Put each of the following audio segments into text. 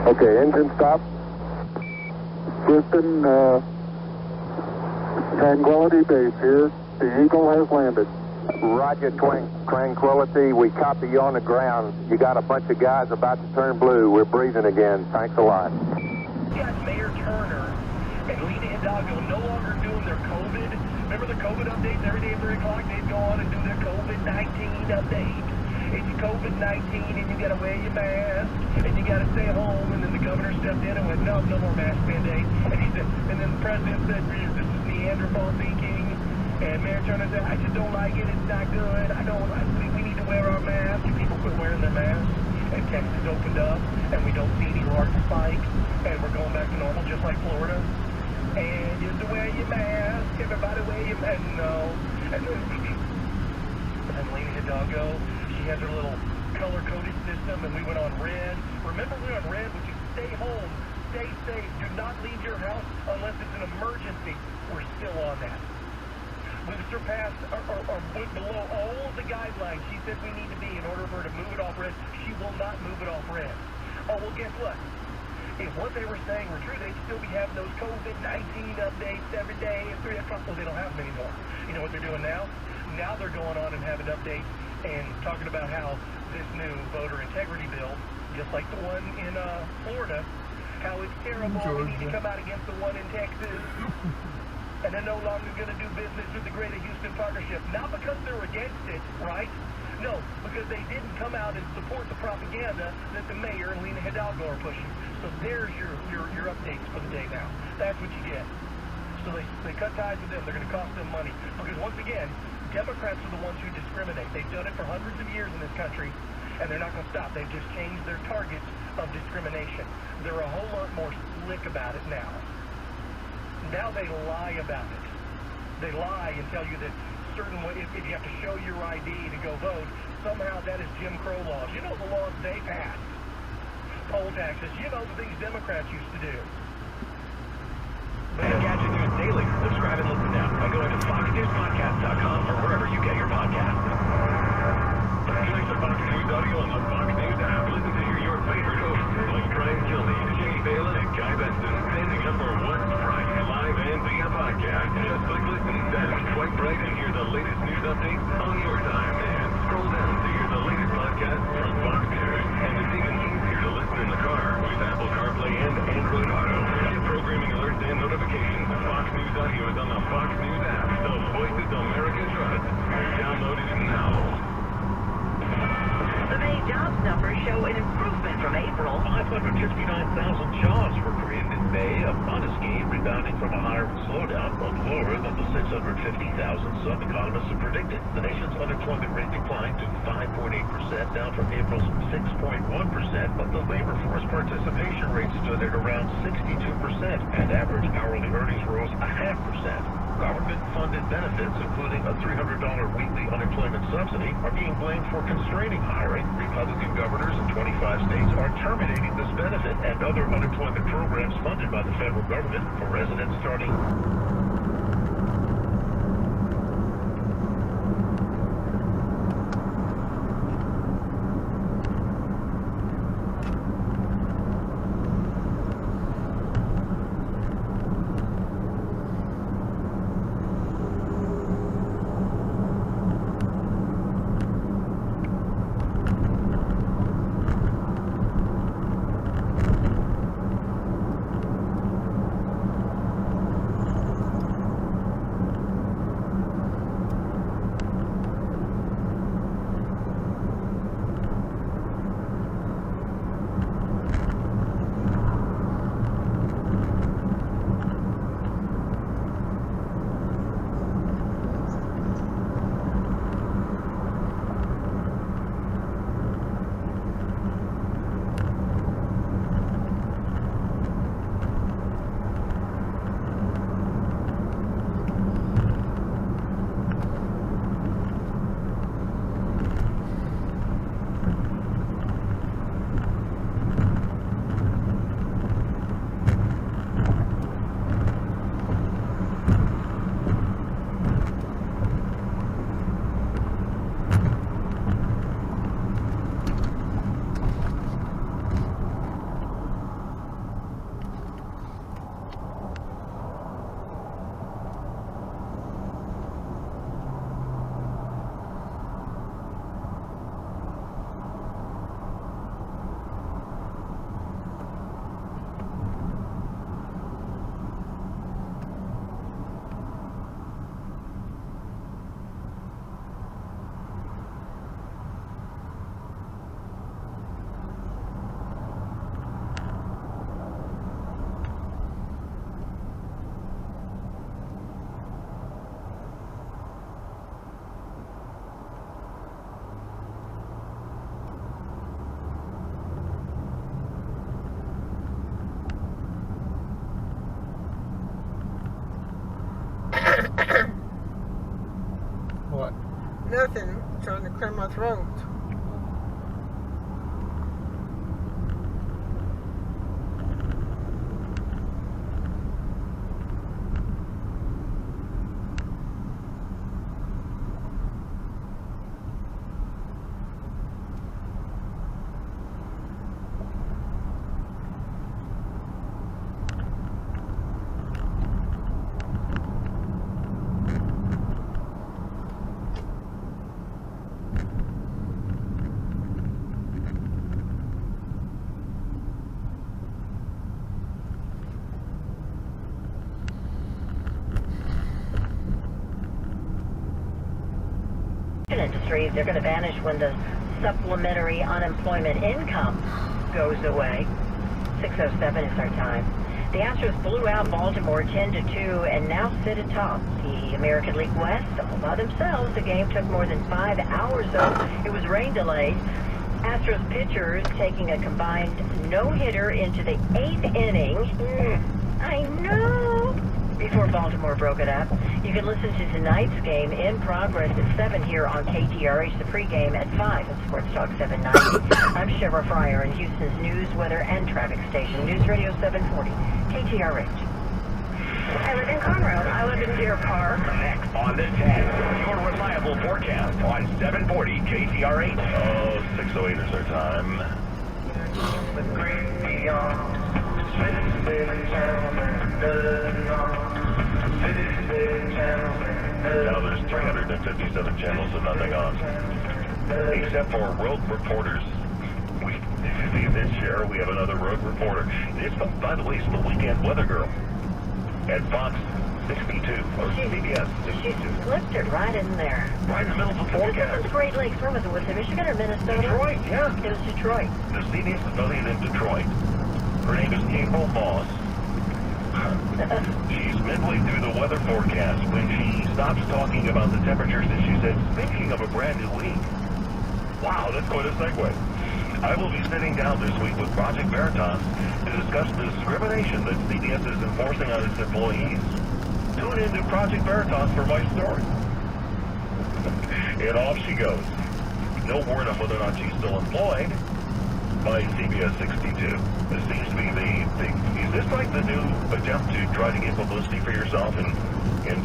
Okay, engine stop. Houston, Tranquility Base here. The Eagle has landed. Roger, Tranquility. We copy you on the ground. You got a bunch of guys about to turn blue. We're breathing again. Thanks a lot. Got Mayor Turner and Lena Hidalgo no longer doing their COVID. Remember the COVID updates every day at 3 o'clock? They'd go on and do their COVID-19 update. It's COVID-19 and you gotta wear your mask and you gotta stay home. And then the governor stepped in and went, no more mask mandate. And he said, and then the president said, this is Neanderthal thinking. And Mayor Turner said, I just don't like it. It's not good. We need to wear our masks. And people quit wearing their masks. And Texas opened up and we don't see any large spike. And we're going back to normal just like Florida. And you have to wear your mask. Everybody wear your mask. No. And then Lena Hidalgo, she has her little color-coded system, and we went on red. Remember, we were on red, which is stay home, stay safe, do not leave your house unless it's an emergency. We're still on that. We've surpassed or went below all of the guidelines she said we need to be in order for her to move it off red. She will not move it off red. Oh, well, guess what? If what they were saying were true, they'd still be having those COVID-19 updates every day at 3 o'clock. Well, they don't have them anymore. You know what they're doing now? Now they're going on and having updates and talking about how this new voter integrity bill, just like the one in Florida, how it's terrible. We need to come out against the one in Texas. And they're no longer going to do business with the Greater Houston Partnership. Not because they're against it, right? No, because they didn't come out and support the propaganda that the mayor and Lena Hidalgo are pushing. So there's your updates for the day now. That's what you get. So they cut ties with them. They're going to cost them money. Because once again, Democrats are the ones who discriminate. They've done it for hundreds of years in this country, and they're not going to stop. They've just changed their targets of discrimination. They're a whole lot more slick about it now. Now they lie about it. They lie and tell you that certain way, if you have to show your ID to go vote, somehow that is Jim Crow laws. You know the laws they passed. Poll taxes. You know the things Democrats used to do. Gadget News Daily. Subscribe and listen now by going to foxnewspodcast.com or wherever you get your podcasts. Thanks to Fox News Audio on the Fox News app. Listen to hear your favorite hosts like Brian Kilney, Jimmy Balin, and Guy Benson standing up for what's right live and via podcast. Just click listen, then swipe right and hear the latest news updates on your time. And scroll down to hear the latest podcast from Fox News. And it's even easier to listen in the car with Apple CarPlay and Android Auto. Get programming alerts and notifications. Fox News Audio is on the Fox News app. The voices America trusts. Download it now. The May jobs numbers show an improvement from April. 569,000 jobs were created in May, a modest gain rebounding from a hiring slowdown, but lower than the 650,000 some economists have predicted. The nation's unemployment rate declined to 5.8%, down from April's 6.1%, but the labor force participation rate stood at around 62%, and average hourly earnings rose 0.5%. Government-funded benefits, including a $300 weekly unemployment subsidy, are being blamed for constraining hiring. Republican governors in 25 states are terminating this benefit and other unemployment programs funded by the federal government for residents starting cousin trying to clear my throat. Industries, they're going to vanish when the supplementary unemployment income goes away. 6:07 is our time. The Astros blew out Baltimore 10-2 and now sit atop the American League West all by themselves. The game took more than 5 hours, though. It was rain delayed. Astros pitchers taking a combined no-hitter into the 8th inning. I know. Before Baltimore broke it up. You can listen to tonight's game in progress at 7 here on KTRH, the pregame at 5 at Sports Talk 790. I'm Shara Fryer in Houston's news, weather, and traffic station. News Radio 740, KTRH. I live in Conroe. I live in Deer Park. Next on the 10, your reliable forecast on 740 KTRH. Oh, 6:08 is our time. Now there's 357 channels and nothing on. Except for road reporters. We see this year, we have another road reporter. It's, by the way, it's the weekend weather girl at Fox 62, or CBS 62. She slipped it right in there. Right in the middle of the forecast. This was Great Lakes. Where was it? Was it Michigan or Minnesota? Detroit, yeah. It was Detroit. The CBS affiliate in Detroit. Her name is April Moss. She's midway through the weather forecast when she stops talking about the temperatures and she says, speaking of a brand new week. Wow, that's quite a segue. I will be sitting down this week with Project Veritas to discuss the discrimination that CBS is enforcing on its employees. Tune into Project Veritas for my story. And off she goes. No word on whether or not she's still employed by CBS 62. This seems to be is this like the new attempt to try to get publicity for yourself and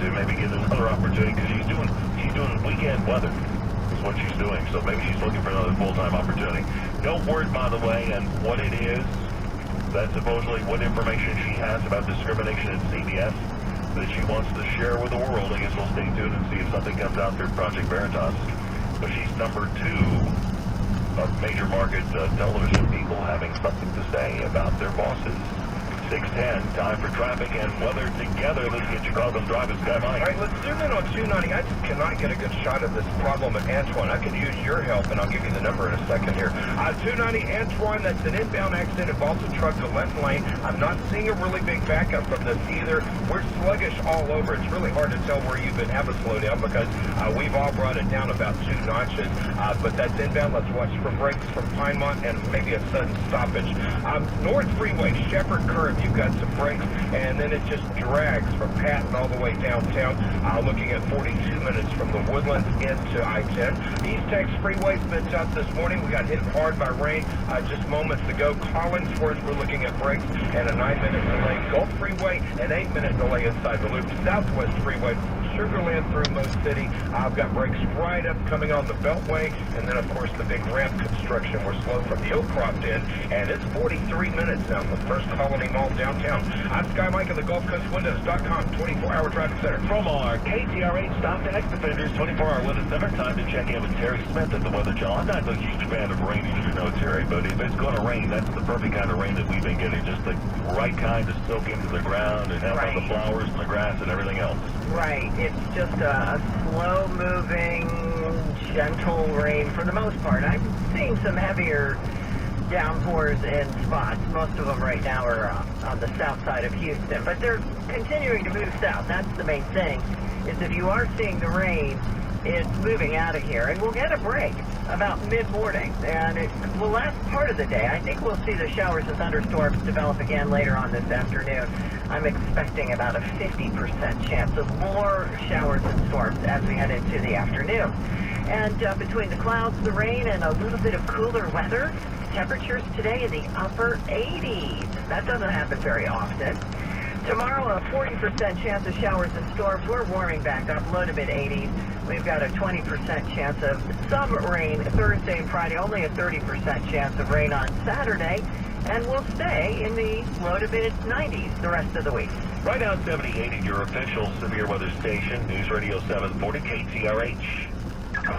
to maybe get another opportunity? Because she's doing weekend weather is what she's doing. So maybe she's looking for another full-time opportunity. No word, by the way, and what it is. That's supposedly what information she has about discrimination at CBS that she wants to share with the world. I guess we'll stay tuned and see if something comes out through Project Veritas. But she's number 2 of major market television people having something to say about their bosses. 6:10, time for traffic and weather together. Let's get Chicago's driving Sky Mike. All right, let's zoom in on 290. I just cannot get a good shot of this problem at Antoine. I could use your help, and I'll give you the number in a second here. 290 Antoine, that's an inbound accident. Involves a truck to left lane. I'm not seeing a really big backup from this either. We're sluggish all over. It's really hard to tell where you even have a slowdown because we've all brought it down about 2 notches. But that's inbound. Let's watch for brakes from Pinemont and maybe a sudden stoppage. North Freeway, Shepherd Curve. You've got some brakes, and then it just drags from Patton all the way downtown. Looking at 42 minutes from the Woodlands into I-10. East Texas Freeway's been tough this morning. We got hit hard by rain just moments ago. Collinsworth, we're looking at brakes and a 9-minute delay. Gulf Freeway, an 8-minute delay inside the loop. Southwest Freeway, Sugarland through Mo City. I've got brakes right up coming on the Beltway, and then of course the big ramp construction. We're slow from the Oakcroft end, and it's 43 minutes now from First Colony Mall downtown. I'm Sky Mike of the Gulf Coast Windows.com 24-hour traffic center. From our KTRH Stop to X Defenders 24-hour weather center, time to check in with Terry Smith at the Weather Channel. I'm not a huge fan of rain, as you know, Terry, but if it's going to rain, that's the perfect kind of rain that we've been getting. Just the right kind to soak into the ground and help out the flowers and the grass and everything else. Right. It's just a slow-moving, gentle rain for the most part. I'm seeing some heavier downpours in spots. Most of them right now are on the south side of Houston, but they're continuing to move south. That's the main thing, is if you are seeing the rain, It's moving out of here, and we'll get a break about mid-morning, and it will last part of the day. I think we'll see the showers and thunderstorms develop again later on this afternoon. I'm expecting about a 50% chance of more showers and storms as we head into the afternoon. And between the clouds, the rain, and a little bit of cooler weather, temperatures today in the upper 80s. That doesn't happen very often. Tomorrow, a 40% chance of showers and storms. We're warming back up, low to mid-80s. We've got a 20% chance of some rain Thursday and Friday, only a 30% chance of rain on Saturday, and we'll stay in the low to mid-90s the rest of the week. Right now, 78 at your official severe weather station, News Radio 740 KTRH.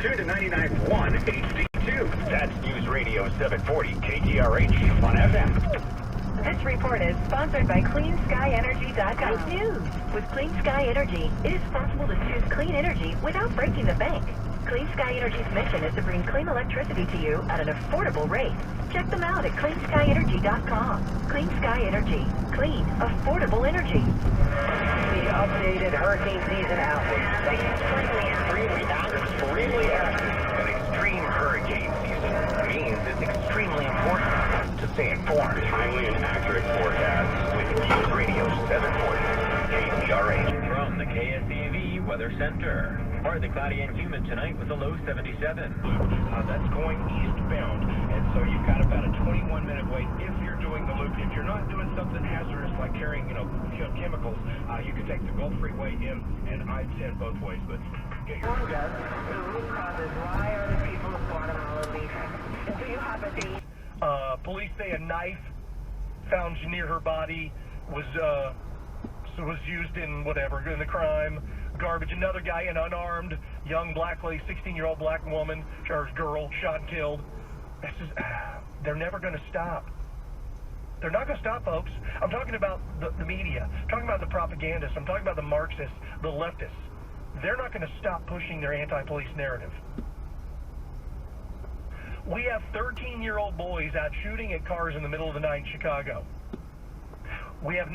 Tune to 99.1 HD2. That's News Radio 740 KTRH on FM. This report is sponsored by CleanSkyEnergy.com. Great news! With Clean Sky Energy, it is possible to choose clean energy without breaking the bank. Clean Sky Energy's mission is to bring clean electricity to you at an affordable rate. Check them out at CleanSkyEnergy.com. Clean Sky Energy. Clean, affordable energy. The updated hurricane season outlook. Extremely active. An extreme hurricane season means it's extremely important to stay informed. Timely and accurate forecasts with News Radio 740 KTRH. From the KSEV Weather Center. Partly cloudy and humid tonight with a low 77. That's going eastbound, and so you've got about a 21-minute wait if you're doing the loop. If you're not doing something hazardous like carrying, chemicals, you can take the Gulf Freeway in and I-10 both ways. But get your... The root causes why are the people of Guatemala leaving? And do you have a date? Police say a knife found near her body was used in the crime. Garbage. Another guy, an unarmed young black lady, 16-year-old black woman or girl, shot and killed. They're never going to stop. They're not going to stop, folks. I'm talking about the media. I'm talking about the propagandists. I'm talking about the Marxists, the leftists. They're not going to stop pushing their anti-police narrative. We have 13-year-old boys out shooting at cars in the middle of the night in Chicago. We have